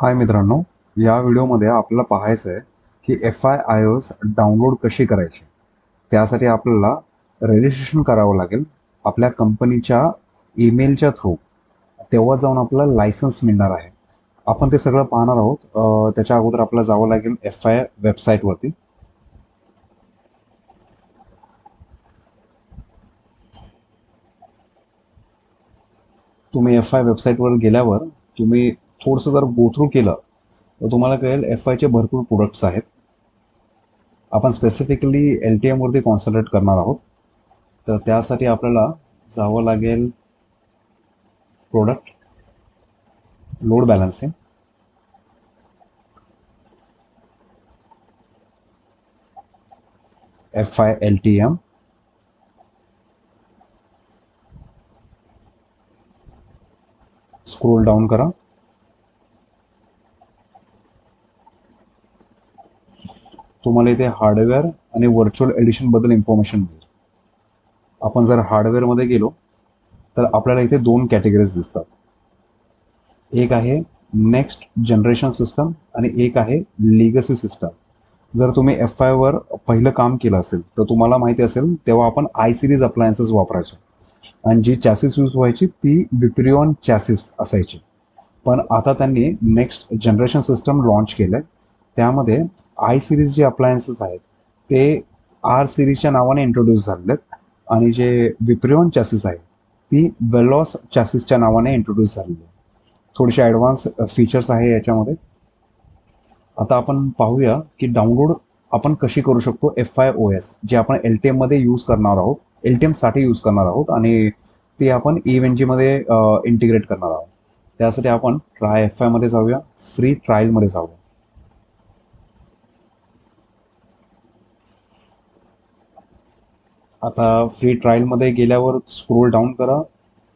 हाय मित्रांनो, या व्हिडिओमध्ये आपल्याला पाहायचं आहे की FIIOS डाउनलोड कशी करायची. त्यासाठी आपल्याला रजिस्ट्रेशन करावं लागेल आपल्या कंपनीच्या ईमेलच्या थ्रू. तेव्हा जाऊन आपल्याला लायसन्स मिळणार आहे. आपण ते सगळं पाहणार आहोत. त्याच्या अगोदर आपल्याला जावं लागेल FI वेबसाईटवरती. तुम्ही FI वेबसाईटवर गेल्यावर तुम्ही थोडंसं जर गो थ्रू केलं तर तुम्हाला कळेल FIचे भरपूर प्रोडक्ट्स आहेत. आपण स्पेसिफिकली LTM वरती कॉन्सन्ट्रेट करणार आहोत. तर त्यासाठी आपल्याला जावं लागेल product, load balancing, FI LTM, scroll down करा. तुम्हाला इथे हार्डवेअर आणि व्हर्च्युअल एडिशन बद्दल इन्फॉर्मेशन मिळेल. आपण जर हार्डवेअरमध्ये गेलो तर आपल्याला इथे दोन कॅटेगरीज दिसतात. एक आहे नेक्स्ट जनरेशन सिस्टम आणि एक आहे लिगसी सिस्टम. जर तुम्ही FI वर पहिलं काम केलं असेल तर तुम्हाला माहिती असेल तेव्हा आपण आय सिरीज अप्लायन्सेस वापरायचो आणि जी चॅसिस यूज व्हायची ती विप्रियॉन चॅसिस असायची. पण आता त्यांनी नेक्स्ट जनरेशन सिस्टम लॉन्च केलं. त्यामध्ये आय सिरीज जे अप्लायन्सेस आहेत ते आर सिरीजच्या नावाने इंट्रोड्यूस झालेले आहेत आणि जे विप्रियॉन चॅसिस आहे ती वेलॉस चॅसिसच्या नावाने इंट्रोड्यूस झालेली आहे. थोडेसे ॲडव्हान्स फीचर्स आहे याच्यामध्ये. आता आपण पाहूया की डाउनलोड आपण कशी करू शकतो. FIOS जे आपण LTM मध्ये यूज करणार आहोत, LTM साठी यूज करणार आहोत आणि ते आपण EVNG मध्ये इंटिग्रेट करणार आहोत. त्यासाठी आपण ट्राय FI मध्ये जाऊया, फ्री ट्रायल मध्ये जाऊया. आता फ्री ट्रायल मध्ये गेल्यावर स्क्रोल डाऊन करा.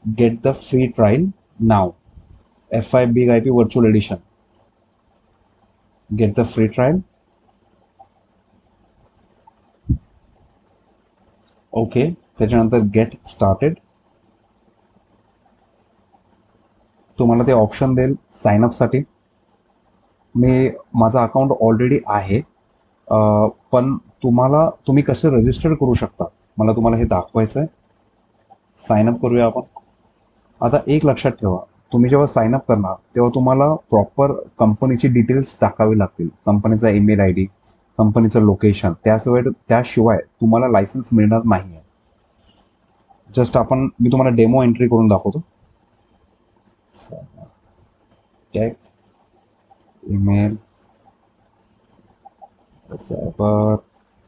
Get the free trial now. FI big IP virtual edition. Get the free trial. Okay, त्याच्यानंतर गेट स्टार्टेड. तुम्हाला ते ऑप्शन देईल साइन अप साठी. माझा अकाउंट ऑलरेडी आहे. पण तुम्ही कसे रजिस्टर करू शकता मला तुम्हाला हे दाखवायचं आहे. साइन अप करूया आपण. आता एक लक्षात ठेवा, तुम्ही जेव्हा साइन अप करणार तेव्हा तुम्हाला प्रॉपर कंपनीची डिटेल्स टाकावी लागतील. कंपनीचा ईमेल ID, कंपनीचं लोकेशन. त्याशिवाय तुम्हाला लायसन्स मिळणार नाही आहे. मी तुम्हाला डेमो एंट्री करून दाखवतो. Tag email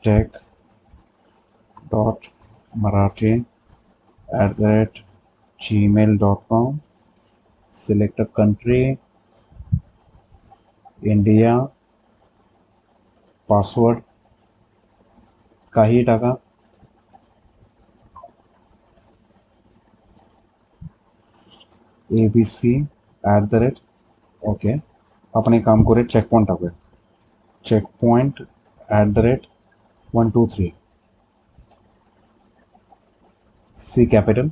tag dot Marathi @gmail.com. Select a country, India. Password काही टाका. ABC @ okay. आपण एक काम करूया, चेकपॉईंट टाकूया. चेकपॉईंट @123. C capital.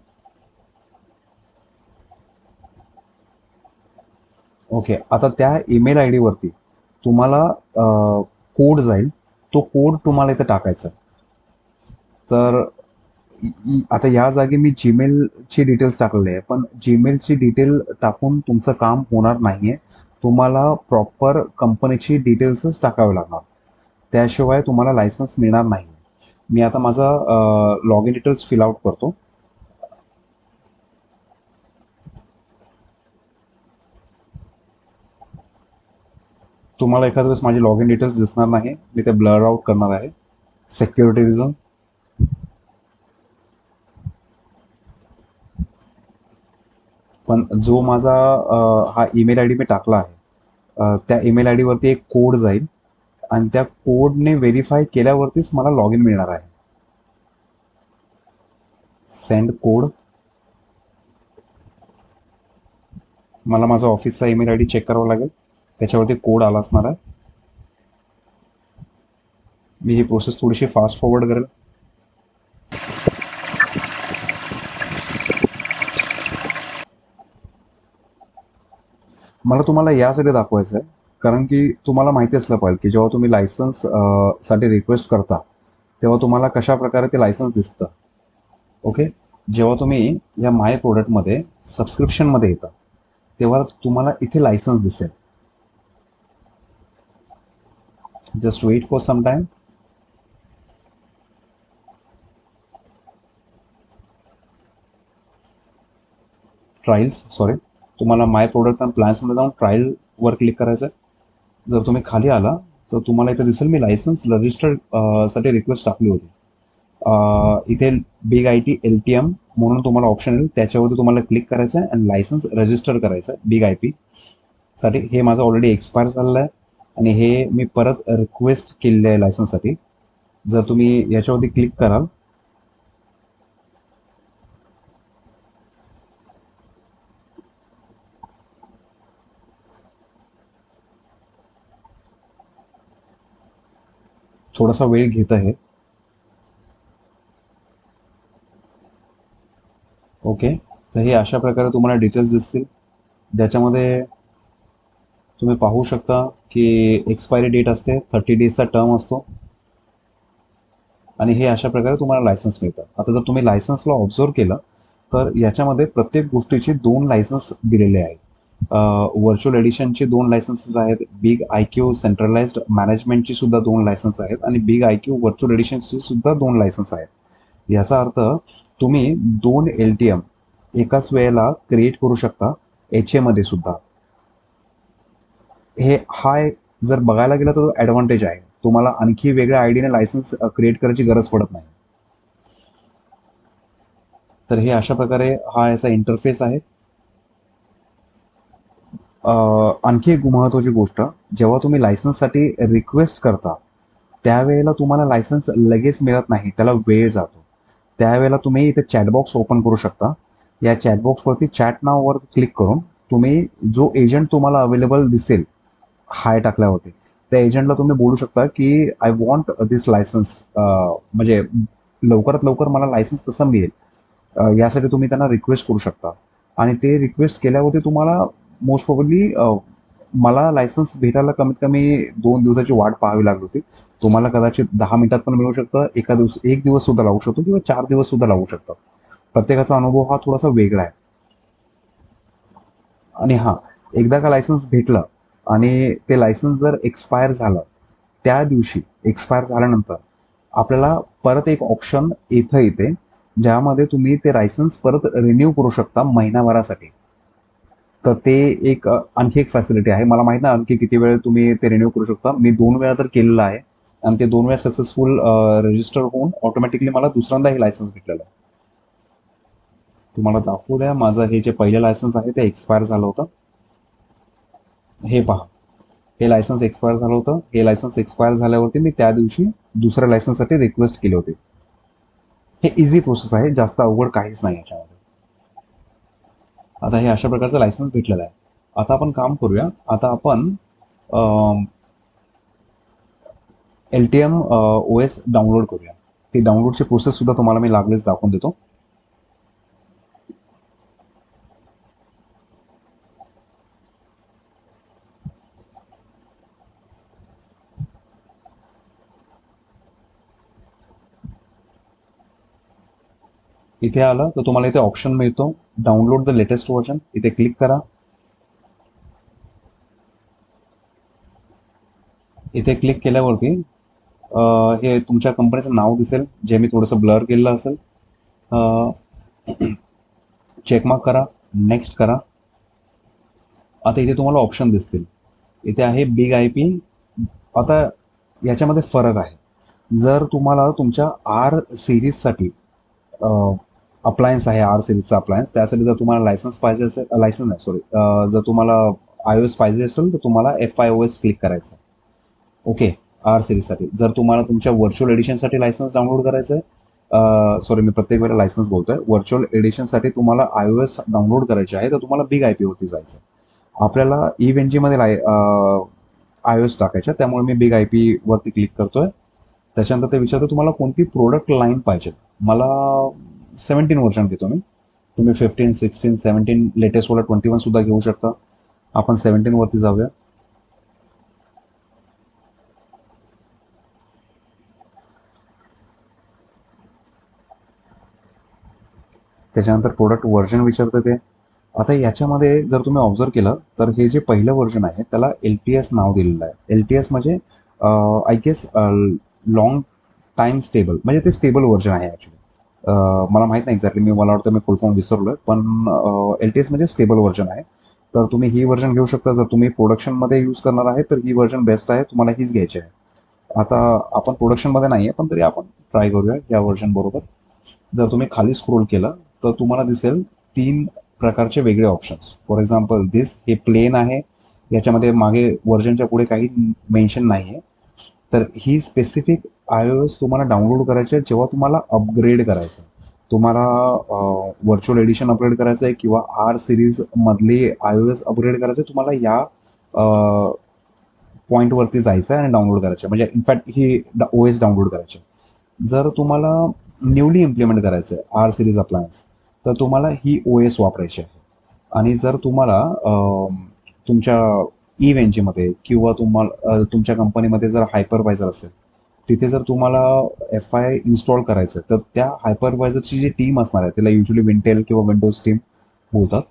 ओके. आता त्या ईमेल ID वरती तुम्हाला कोड जाईल. तो कोड तुम्हाला इथे टाकायचा. तर आता या जागी मी जीमेलची डिटेल्स टाकलेली आहे, पण जीमेलची डिटेल टाकून तुमचं काम होणार नाहीये. तुम्हाला प्रॉपर कंपनीची डिटेल्सच टाकावे लागणार. त्याशिवाय तुम्हाला लायसन्स मिळणार नाही. मी आता माझा log in details fill out करतो. तुम्हाला एखाद्या वेळेस माझी लॉग इन डिटेल्स दिसणार नाही. मी ते ब्लर आउट करणार आहे, सिक्युरिटी रिझन. पण जो माझा हा ईमेल ID मी टाकला आहे, त्या ईमेल ID वरती एक कोड जाईल आणि त्या कोडने व्हेरीफाय केल्यावरतीच मला लॉग इन मिळणार आहे. Send code. मला माझा ऑफिसचा ईमेल ID चेक करावा लागेल. त्याच्यावरती कोड आला असणार आहे. मी ही प्रोसेस थोडीशी फास्ट फॉरवर्ड करेल. मला तुम्हाला यासाठी दाखवायचं आहे कारण की तुम्हाला माहिती असलं पाहिजे की जेव्हा तुम्ही लायसन्स साठी रिक्वेस्ट करता तेव्हा तुम्हाला कशा प्रकारे ते लायसन्स दिसतं. ओके, जेव्हा तुम्ही या माय प्रोडक्टमध्ये सबस्क्रिप्शनमध्ये येता तेव्हा तुम्हाला इथे लायसन्स दिसेल. Just wait for some time. Trials, sorry, तुम्हाला माय प्रोडक्ट अँड प्लॅन्समध्ये जाऊन ट्रायलवर क्लिक करायचं आहे. जर तुम्ही खाली आला तर तुम्हाला इथे दिसेल मी लायसन्स रजिस्टर्ड साठी रिक्वेस्ट टाकली होती. इथे बिग आय टी LTM म्हणून तुम्हाला ऑप्शन येईल, त्याच्यावरती तुम्हाला क्लिक करायचं आहे आणि लायसन्स रजिस्टर करायचं आहे बिग IP साठी. हे माझं ऑलरेडी एक्सपायर झालेलं आहे आणि हे मी परत रिक्वेस्ट केलेलं आहे लायसन्ससाठी. जर तुम्ही याच्यावरती क्लिक कराल थोडासा वेळ घेत आहे. ओके, तर हे अशा प्रकारे तुम्हाला डिटेल्स दिसतील ज्याच्यामध्ये तुम्ही पाहू शकता की एक्सपायरी डेट असते, 30 डेजचा टर्म असतो आणि हे अशा प्रकारे तुम्हाला लायसन्स मिळतात. आता जर तुम्ही लायसन्सला ऑब्झर्व केलं तर याच्यामध्ये प्रत्येक गोष्टीचे 2 लायसन्स दिलेले आहेत. व्हर्च्युअल एडिशनचे 2 लायसन्सेस आहेत, बिग IQ सेंट्रलाइज्ड मॅनेजमेंटची सुद्धा 2 लायसन्स आहेत आणि बिग IQ व्हर्च्युअल एडिशनची सुद्धा 2 लायसन्स आहेत. याचा अर्थ तुम्ही 2 LTM एकाच वेळेला क्रिएट करू शकता HA मध्ये सुद्धा. हा जर बघायला गेला तर तो ॲडव्हान्टेज आहे. तुम्हाला आणखी वेगळ्या आयडीने लायसन्स क्रिएट करायची गरज पडत नाही. तर हे अशा प्रकारे हा याचा इंटरफेस आहे. आणखी एक महत्त्वाची गोष्ट, जेव्हा तुम्ही लायसन्ससाठी रिक्वेस्ट करता त्यावेळेला तुम्हाला लायसन्स लगेच मिळत नाही, त्याला वेळ जातो. त्यावेळेला तुम्ही इथे चॅटबॉक्स ओपन करू शकता. या चॅटबॉक्सवरती चॅट नाववर क्लिक करून तुम्ही जो एजंट तुम्हाला अवेलेबल दिसेल हाय टाकल्यावरती त्या एजंटला तुम्ही बोलू शकता की आय वॉन्ट दिस लायसन्स, म्हणजे लवकरात लवकर मला लायसन्स कसं मिळेल यासाठी तुम्ही त्यांना रिक्वेस्ट करू शकता. आणि ते रिक्वेस्ट केल्यावरती तुम्हाला मोस्ट प्रोबेबली मला लायसन्स भेटायला कमीत कमी 2 दिवसाची वाट पाहावी लागली होती. तुम्हाला कदाचित 10 मिनिटात पण मिळू शकतं, एक दिवस सुद्धा लागू शकतो किंवा 4 दिवस सुद्धा लागू शकतात. प्रत्येकाचा अनुभव हा थोडासा वेगळा आहे. आणि हां, एकदा का लायसन्स भेटलं आणि ते लायसन्स जर एक्सपायर झालं, त्या दिवशी एक्सपायर झाल्यानंतर आपल्याला परत एक ऑप्शन इथं येते ज्यामध्ये तुम्ही ते लायसन्स परत रिन्यू करू शकता महिनाभरासाठी. तर ते एक आणखी एक फॅसिलिटी आहे. मला माहित नाही आणखी किती वेळ तुम्ही ते रिन्यू करू शकता. मी 2 वेळा तर केलेलं आहे आणि ते 2 वेळा सक्सेसफुल रजिस्टर होऊन ऑटोमॅटिकली मला दुसऱ्यांदा हे लायसन्स भेटलेलं आहे. तुम्हाला दाखवू द्या, माझं हे जे पहिलं लायसन्स आहे ते एक्सपायर झालं होतं. हे पहा, हे लायसन्स एक्सपायर झालं होतं. हे लायसन्स एक्सपायर झाल्यावरती मी त्या दिवशी दुसऱ्या लायसन्ससाठी रिक्वेस्ट केली होती. हे इझी प्रोसेस आहे, जास्त अवघड काहीच नाही याच्यामध्ये. आता हे अशा प्रकारचं लायसन्स भेटलेलं आहे. आता आपण काम करूया. आता आपण LTM OS डाउनलोड करूया. ती डाउनलोडची प्रोसेस सुद्धा तुम्हाला मी लागलीच दाखवून देतो. इथे आलं तर तुम्हाला इथे ऑप्शन मिळतो डाउनलोड द लेटेस्ट व्हर्जन. इथे क्लिक करा. इथे क्लिक केल्यावरती हे तुमच्या कंपनीचं नाव दिसेल, जे मी थोडंसं ब्लर केलेलं असेल. चेकमार्क करा, नेक्स्ट करा. आता इथे तुम्हाला ऑप्शन दिसतील. इथे आहे बिग IP. आता याच्यामध्ये फरक आहे. जर तुम्हाला तुमच्या R सिरीजसाठी अप्लायन्स आहे, R सिरीजचा अप्लायन्स, त्यासाठी जर तुम्हाला लायसन्स पाहिजे असेल, लायसन्स नाही सॉरी, जर तुम्हाला iOS पाहिजे असेल तर तुम्हाला FiOS क्लिक करायचं. Okay, R सिरीजसाठी. जर तुम्हाला तुमच्या व्हर्च्युअल एडिशनसाठी लायसन्स डाउनलोड करायचं आहे, सॉरी मी प्रत्येक वेळेला लायसन्स बोलतोय, व्हर्च्युअल एडिशनसाठी तुम्हाला iOS डाउनलोड करायचे आहे तर तुम्हाला बिग IP वरती जायचं. आपल्याला eVenG मध्ये iOS टाकायचं, त्यामुळे मी बिग IP वरती क्लिक करतोय. त्याच्यानंतर ते विचारतो तुम्हाला कोणती प्रोडक्ट लाईन पाहिजे. मला 17 व्हर्जन घेतो मी. तुम्ही 15, 16, 17 लेटेस्ट वाला 21 सुद्धा घेऊ शकता. आपण 17 वरती जाऊया. त्याच्यानंतर प्रोडक्ट व्हर्जन विचारतं ते. आता याच्यामध्ये जर तुम्ही ऑब्झर्व केलं तर हे जे पहिलं व्हर्जन आहे त्याला LTS नाव दिलेलं आहे. LTS म्हणजे I guess long time stable, म्हणजे ते स्टेबल व्हर्जन आहे ॲक्च्युली. मला माहीत नाही एक्झॅक्टली, मला वाटतं मी फुल फॉर्म विसरलोय, पण LTS म्हणजे स्टेबल व्हर्जन आहे. तर तुम्ही ही व्हर्जन घेऊ शकता. जर तुम्ही प्रोडक्शनमध्ये यूज करणार आहे तर ही व्हर्जन बेस्ट आहे, तुम्हाला हीच घ्यायची आहे. आता आपण प्रोडक्शनमध्ये नाही आहे, पण तरी आपण ट्राय करूया या व्हर्जन बरोबर. जर तुम्ही खाली स्क्रोल केलं तर तुम्हाला दिसेल 3 प्रकारचे वेगळे ऑप्शन्स. फॉर एक्झाम्पल दिस हे प्लेन आहे, याच्यामध्ये मागे व्हर्जनच्या पुढे काही मेन्शन नाही आहे. तर ही स्पेसिफिक iOS तुम्हाला डाउनलोड करायची आहे जेव्हा तुम्हाला अपग्रेड करायचं आहे. तुम्हाला व्हर्च्युअल एडिशन अपग्रेड करायचं आहे किंवा R सिरीज मधली iOS अपग्रेड करायचं आहे, तुम्हाला या पॉईंटवरती जायचं आहे आणि डाउनलोड करायचं आहे. म्हणजे इनफॅक्ट ही OS डाउनलोड करायची आहे. जर तुम्हाला न्यूली इम्प्लिमेंट करायचं आहे R सिरीज अप्लायन्स, तर तुम्हाला ही OS वापरायची आहे. आणि जर तुम्हाला तुमच्या इव्हेंजीमध्ये किंवा तुम्हाला तुमच्या कंपनीमध्ये जर हायपरवायझर असेल, तिथे जर तुम्हाला FI इन्स्टॉल करायचं आहे, तर त्या हायपरवायझरची जी टीम असणार आहे त्याला युजली विंटेल किंवा विंडोज टीम बोलतात.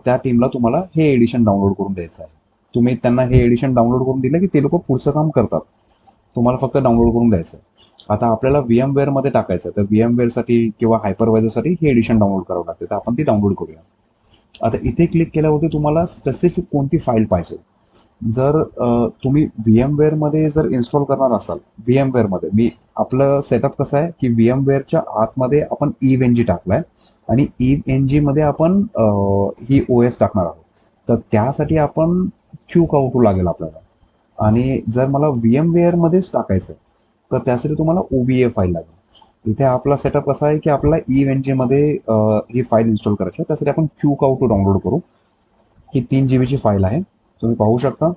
त्या टीमला तुम्हाला हे एडिशन डाउनलोड करून द्यायचं आहे. तुम्ही त्यांना हे एडिशन डाउनलोड करून दिलं की ते लोक पुढचं काम करतात. तुम्हाला फक्त डाउनलोड करून द्यायचं आहे. आता आपल्याला VMवेअरमध्ये टाकायचं आहे, तर VMवेअरसाठी किंवा हायपरवायझरसाठी हे एडिशन डाउनलोड करावं लागते, तर आपण ती डाउनलोड करूया. आता इथे क्लिक केल्यावरती तुम्हाला स्पेसिफिक कोणती फाईल पाहिजे. जर तुम्ही VMवेअरमध्ये जर इन्स्टॉल करणार असाल, VMवेअरमध्ये मी आपलं सेटअप कसं आहे की VMवेअरच्या आतमध्ये आपण इव्हेंजी टाकलाय आणि इव्हेंजीमध्ये आपण ही OS टाकणार आहोत. तर त्यासाठी आपण QCOW लागेल आपल्याला. आणि जर मला VMवेअरमध्येच टाकायचं आहे तर त्यासाठी तुम्हाला OBA फाईल लागेल. इथे आपला सेटअप कसा आहे की आपला इव्हेंजीमध्ये ही फाईल इन्स्टॉल करायची आहे. त्यासाठी आपण QCOW डाउनलोड करू. ही 3 GB ची फाईल आहे, तुम्ही पाहू शकता.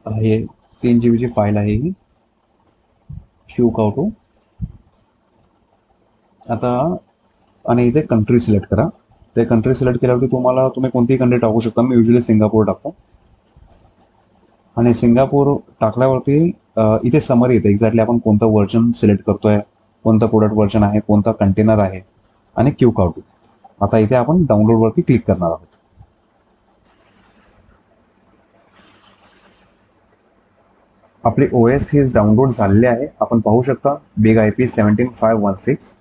हे 3 GB ची फाईल आहे ही QCOW. आता आणि इथे कंट्री सिलेक्ट करा. ते कंट्री सिलेक्ट केल्यावरती तुम्ही कोणतीही कंट्री टाकू शकता. मी युजली सिंगापूर टाकतो. आणि सिंगापूर टाकल्यावरती इथे समरी येते एक्झॅक्टली आपण कोणतं व्हर्जन सिलेक्ट करतोय, कोणतं प्रोडक्ट व्हर्जन आहे, कोणता कंटेनर आहे आणि QCOW. आता इथे आपण डाउनलोडवरती क्लिक करणार आहोत. आपली OS ही डाउनलोड झालेली आहे, आपण पाहू शकता. Big IP 17516.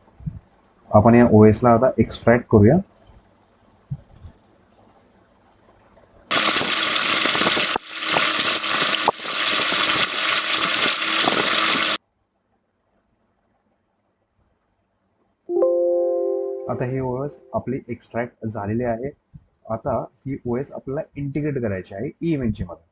आपण या OS ला आता एक्सट्रॅक्ट करूया. आता ही OS आपली एक्सट्रॅक्ट झालेली आहे. आता ही OS आपल्याला इंटिग्रेट करायची आहे इव्हेंटची मध्ये.